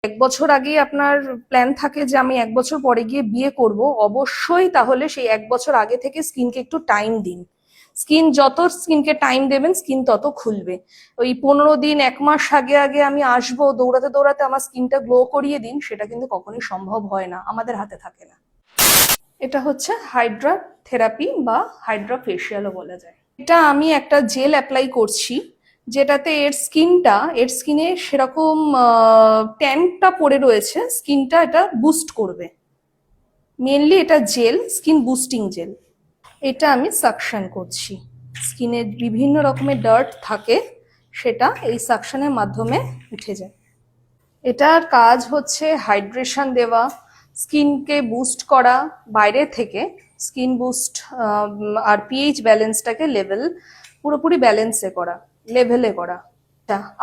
1 বছর আগে আপনার প্ল্যান থাকে যে আমি 1 বছর পরে গিয়ে বিয়ে করব, অবশ্যই তাহলে সেই 1 বছর আগে থেকে স্কিনকে একটু টাইম দিন। যত স্কিনকে টাইম দেবেন স্কিন তত খুলবে। ওই 15 দিন 1 মাস আগে আগে আমি আসবো দৌড়াতে দৌড়াতে আমার স্কিনটা গ্লো করিয়ে দিন, সেটা কিন্তু কখনোই সম্ভব হয় না, আমাদের হাতে থাকে না। এটা হচ্ছে হাইড্রা থেরাপি বা হাইড্রা ফেশিয়ালও বলা যায়। এটা আমি একটা জেল অ্যাপ্লাই করছি, যেটাতে এর স্কিনে সেরকম ট্যানটা পড়ে রয়েছে, স্কিনটা এটা বুস্ট করবে। মেনলি এটা জেল, স্কিন বুস্টিং জেল। এটা আমি সাকশন করছি। স্কিনে বিভিন্ন রকমের ডার্ট থাকে, সেটা এই সাকশনের মাধ্যমে উঠে যায়। এটার কাজ হচ্ছে হাইড্রেশন দেওয়া, স্কিনকে বুস্ট করা বাইরে থেকে, স্কিন বুস্ট আর পিএইচ ব্যালেন্সটাকে পুরোপুরি ব্যালেন্সে করা, লেভেলে করা।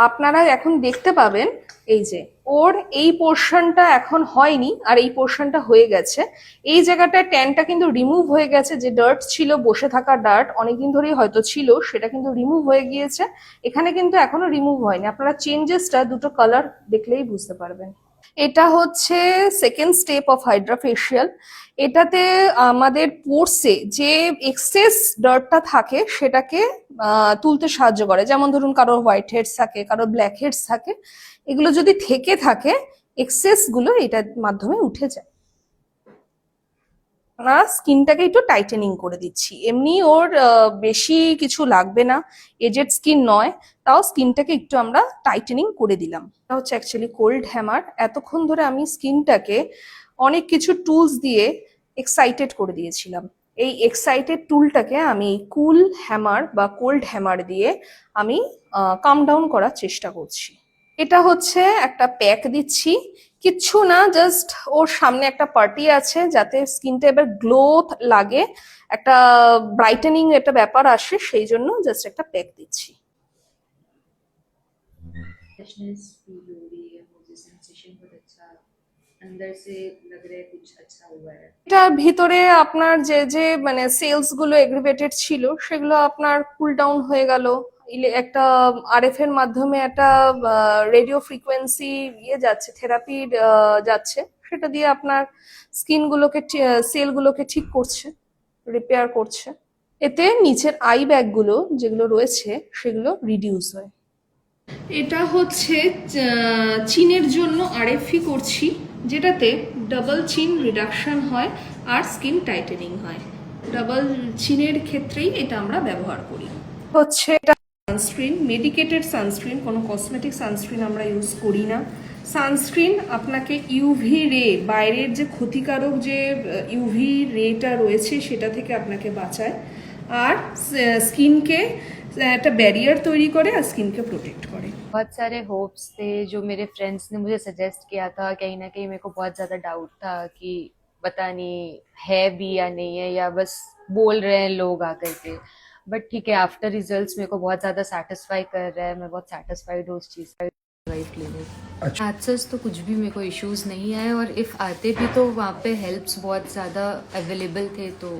আপনারা এখন দেখতে পাবেন এই যে ওর এই পোর্শনটা এখন হয়নি আর এই পোর্শনটা হয়ে গেছে। এই জায়গাটা ট্যানটা কিন্তু রিমুভ হয়ে গেছে, যে ডার্ট ছিল, বসে থাকা ডার্ট অনেকদিন ধরেই হয়তো ছিল, সেটা কিন্তু রিমুভ হয়ে গিয়েছে। এখানে কিন্তু এখনো রিমুভ হয়নি, আপনারা চেঞ্জেসটা দুটো কালার দেখলেই বুঝতে পারবেন। এটা হচ্ছে second step of Hydra facial. এটাতে আমাদের পোর্সে যে এক্সেস ডার্টটা থাকে সেটাকে তুলতে সাহায্য করে। যেমন ধরুন কারোর হোয়াইট হেডস থাকে, কারোর ব্ল্যাক হেডস থাকে, এগুলো যদি থেকে থাকে এক্সেস গুলো এটার মাধ্যমে উঠে যায়। আমরা স্কিনটাকে একটু টাইটেনিং করে দিচ্ছি, এমনি ওর বেশি কিছু লাগবে না, এজেড স্কিন নয়, তাও স্কিনটাকে একটু আমরা টাইটেনিং করে দিলাম। এটা হচ্ছে অ্যাকচুয়ালি কোল্ড হ্যামার। এতক্ষণ ধরে আমি স্কিনটাকে অনেক কিছু টুলস দিয়ে এক্সাইটেড করে দিয়েছিলাম। এই এক্সাইটেড টুলটাকে আমি কুল হ্যামার বা কোল্ড হ্যামার দিয়ে আমি কাম ডাউন করার চেষ্টা করছি। এটা হচ্ছে একটা প্যাক দিচ্ছি, কিচ্ছু না, জাস্ট ওর সামনে একটা পার্টি আছে যাতে স্কিনটা এবার গ্লো লাগে, একটা ব্রাইটেনিং একটা ব্যাপার আসে, সেই জন্য জাস্ট একটা প্যাক দিচ্ছি। फ्रेशनेस फील हो रही है, मुझे सेंसेशन बहुत अच्छा अंदर से लग रहा है, कुछ अच्छा हुआ है। এটার ভিতরে আপনার যে যে মানে সেলস গুলো এগ্রিভেটেড ছিল সেগুলো আপনার কুল ডাউন হয়ে গেল। একটা আরএফ এর মাধ্যমে একটা রেডিও ফ্রিকোয়েন্সি যাচ্ছে, থেরাপি যাচ্ছে, সেটা দিয়ে আপনার স্কিন গুলোকে সেল গুলোকে ঠিক করছে, রিপেয়ার করছে। এতে নিচের আই ব্যাগ গুলো যেগুলো রয়েছে সেগুলো রিডিউস হয়। এটা হচ্ছে চিনের জন্য আরএফই করছি, যেটাতে ডাবল চিন রিডাকশন হয় আর স্কিন টাইটেনিং হয়। ডাবল চিনের ক্ষেত্রেই এটা আমরা ব্যবহার করি। হচ্ছে এটা সানস্ক্রিন, মেডিকেটেড সানস্ক্রিন, কোনো কসমেটিক সানস্ক্রিন আমরা ইউজ করি না। সানস্ক্রিন আপনাকে ইউভি রে, বাইরের যে ক্ষতিকারক যে ইউভি রেটা রয়েছে সেটা থেকে আপনাকে বাঁচায়, আর স্কিনকে একটা ব্যারিয়ার তৈরি করে আর স্কিনকে প্রোটেক্ট করে। बहुत सारे होप्स थे जो मेरे फ्रेंड्स ने मुझे सजेस्ट किया था, कहीं ना कहीं मेरे को बहुत ज्यादा डाउट था कि पता नहीं है भी या नहीं है, या बस बोल रहे हैं लोग आकर के। बट ठीक है, आफ्टर रिजल्ट्स मेरे को बहुत ज्यादा सेटिस्फाई कर रहा है, मैं बहुत सेटिस्फाइड हूँ उस चीज का क्लिनिक। एक्सेस तो कुछ भी मेरे को इश्यूज नहीं आए, और इफ आते भी तो वहाँ पे हेल्प्स बहुत ज्यादा अवेलेबल थे, तो